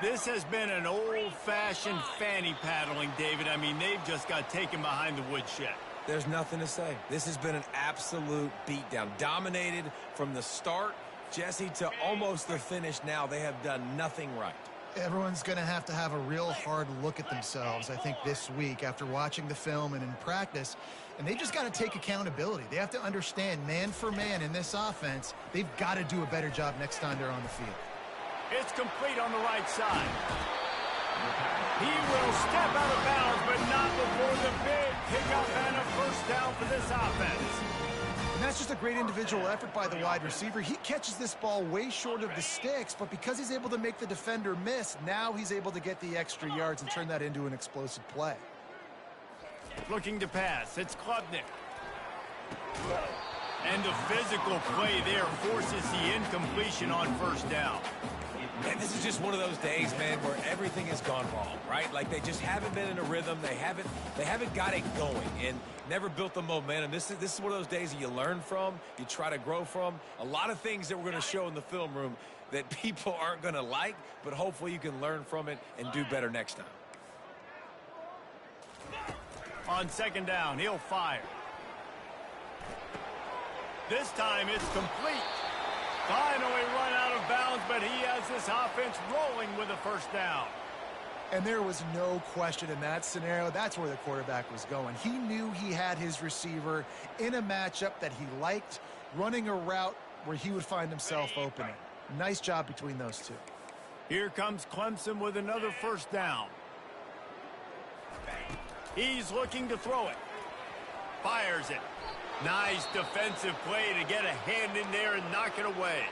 This has been an old-fashioned fanny paddling, David. I mean, they've just got taken behind the woodshed. There's nothing to say. This has been an absolute beatdown. Dominated from the start, Jesse, to almost the finish now. They have done nothing right. Everyone's going to have a real hard look at themselves, I think, this week after watching the film and in practice. And they've just got to take accountability. They have to understand, man for man in this offense, they've got to do a better job next time they're on the field. It's complete on the right side. He will step out of bounds, but not before the big pickup and a 1st down for this offense. And that's just a great individual effort by the wide receiver. He catches this ball way short of the sticks, but because he's able to make the defender miss, now he's able to get the extra yards and turn that into an explosive play. Looking to pass. It's Klubnik. And the physical play there forces the incompletion on 1st down. And this is just one of those days, man, where everything has gone wrong, right? Like they just haven't been in a rhythm. They haven't got it going and never built the momentum. This is one of those days that you learn from, you try to grow from. A lot of things that we're going to show in the film room that people aren't going to like, but hopefully you can learn from it and do better next time. On 2nd down, he'll fire. This time it's complete. Finally run out of bounds, but he has this offense rolling with a 1st down. And there was no question in that scenario. That's where the quarterback was going. He knew he had his receiver in a matchup that he liked, running a route where he would find himself opening. Nice job between those two. Here comes Clemson with another first down. He's looking to throw it. Fires it. Nice defensive play to get a hand in there and knock it away.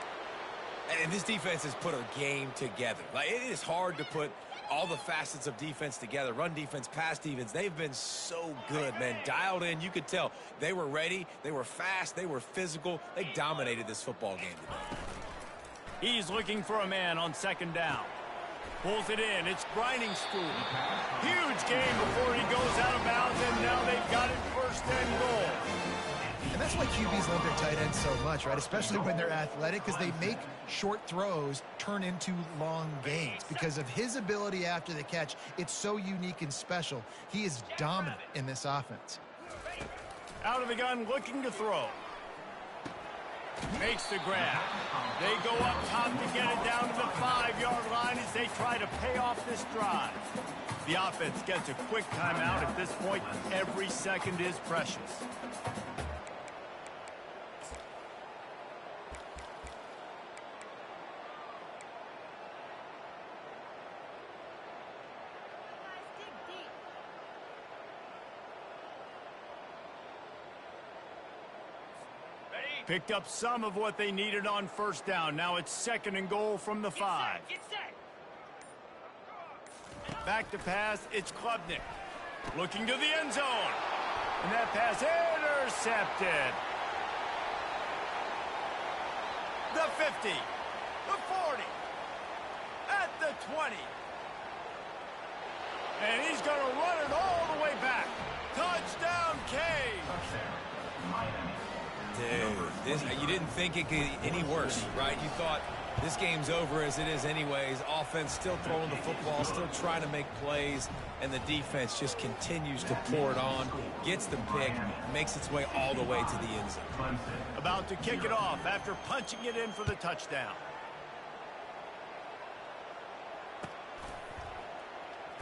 And this defense has put a game together. Like, it is hard to put all the facets of defense together. Run defense, pass defense. They've been so good, man. Dialed in. You could tell they were ready. They were fast. They were physical. They dominated this football game today. He's looking for a man on second down. Pulls it in. It's grinding school. Huge game before he goes out of bounds, and now they've got it first and goal. And that's why QBs love their tight ends so much, right? Especially when they're athletic, because they make short throws turn into long gains. Because of his ability after the catch, it's so unique and special. He is dominant in this offense. Out of the gun, looking to throw. Makes the grab. They go up top to get it down to the 5-yard line as they try to pay off this drive. The offense gets a quick timeout. At this point, every second is precious. Picked up some of what they needed on first down. Now it's second and goal from the 5. Get set. Back to pass, it's Klubnik. Looking to the end zone. And that pass intercepted. The 50. The 40. At the 20. And he's going to run it all the way back. Touchdown, Cage. Dude, you didn't think it could get any worse, right? You thought this game's over as it is anyways. Offense still throwing the football, still trying to make plays, and the defense just continues to pour it on, gets the pick, makes its way all the way to the end zone. About to kick it off after punching it in for the touchdown.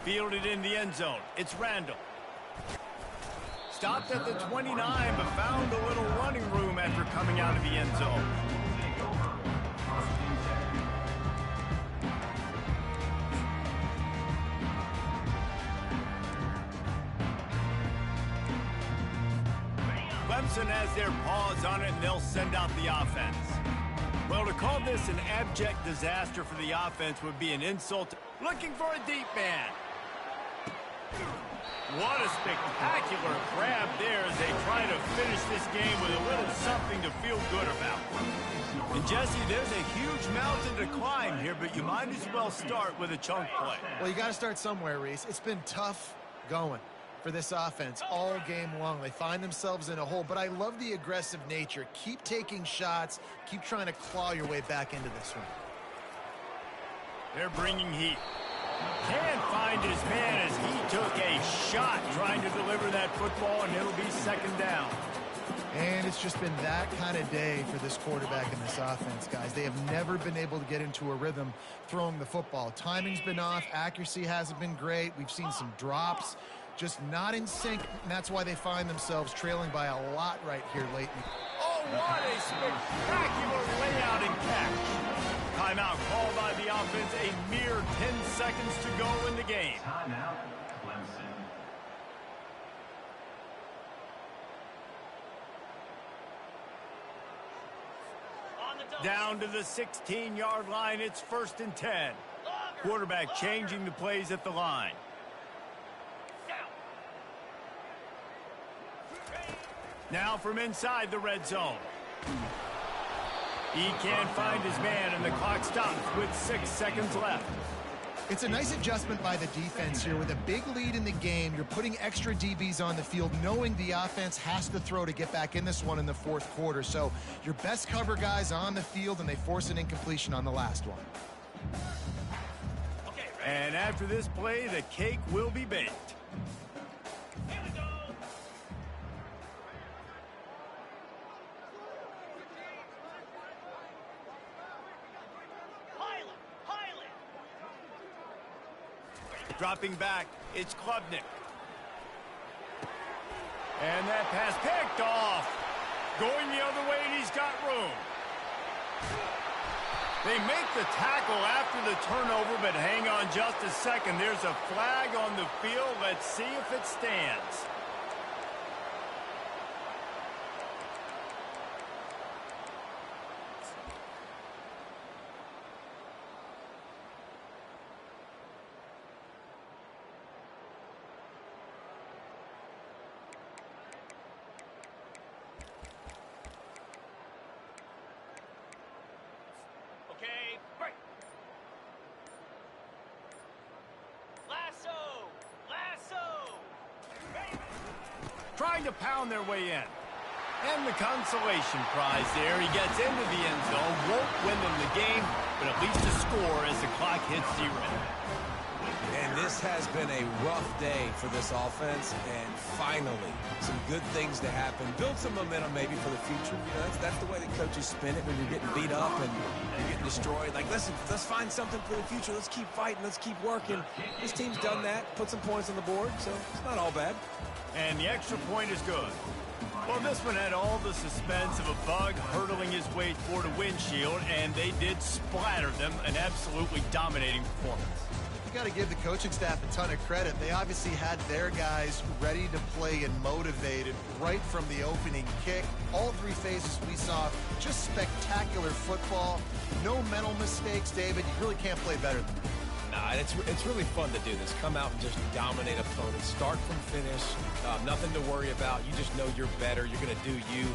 Fielded in the end zone. It's Randall. Stopped at the 29, but found a little running room after coming out of the end zone. Clemson has their paws on it, and they'll send out the offense. Well, to call this an abject disaster for the offense would be an insult. Looking for a deep man. What a spectacular grab there as they try to finish this game with a little something to feel good about. And Jesse, there's a huge mountain to climb here, but you might as well start with a chunk play. Well, you got to start somewhere, Reese. It's been tough going for this offense all game long. They find themselves in a hole, but I love the aggressive nature. Keep taking shots. Keep trying to claw your way back into this one. They're bringing heat. Can't find his man as he took a shot trying to deliver that football, and it'll be second down. And it's just been that kind of day for this quarterback and this offense, guys. They have never been able to get into a rhythm throwing the football. Timing's been off. Accuracy hasn't been great. We've seen some drops, just not in sync, and that's why they find themselves trailing by a lot right here late. Oh, what a spectacular layout and catch. Timeout called by the offense, a mere 10 seconds to go in the game. Timeout, Clemson. Down to the 16-yard line, it's 1st and 10. Quarterback changing the plays at the line. Now from inside the red zone. He can't find his man, and the clock stops with 6 seconds left. It's a nice adjustment by the defense here. With a big lead in the game, you're putting extra DBs on the field, knowing the offense has to throw to get back in this one in the fourth quarter. So your best cover guys on the field, and they force an incompletion on the last one. And after this play, the cake will be baked. Dropping back, it's Klubnik. And that pass picked off. Going the other way, and he's got room. They make the tackle after the turnover, but hang on just a second. There's a flag on the field. Let's see if it stands. Okay, break. Lasso! Lasso! Trying to pound their way in. And the consolation prize there. He gets into the end zone. Won't win them the game, but at least a score as the clock hits 0. And this has been a rough day for this offense, and finally, some good things to happen. Build some momentum maybe for the future. You know, that's the way the coaches spin it when you're getting beat up and you're getting destroyed. Like, listen, let's find something for the future. Let's keep fighting. Let's keep working. This team's done that, put some points on the board, so it's not all bad. And the extra point is good. Well, this one had all the suspense of a bug hurtling his way toward a windshield, and they did splatter them. An absolutely dominating performance. You got to give the coaching staff a ton of credit. They obviously had their guys ready to play and motivated right from the opening kick. All 3 phases we saw, just spectacular football. No mental mistakes, David. You really can't play better than that. Nah, it's really fun to do this. Come out and just dominate opponents. Start from finish. Nothing to worry about. You just know you're better. You're going to do you.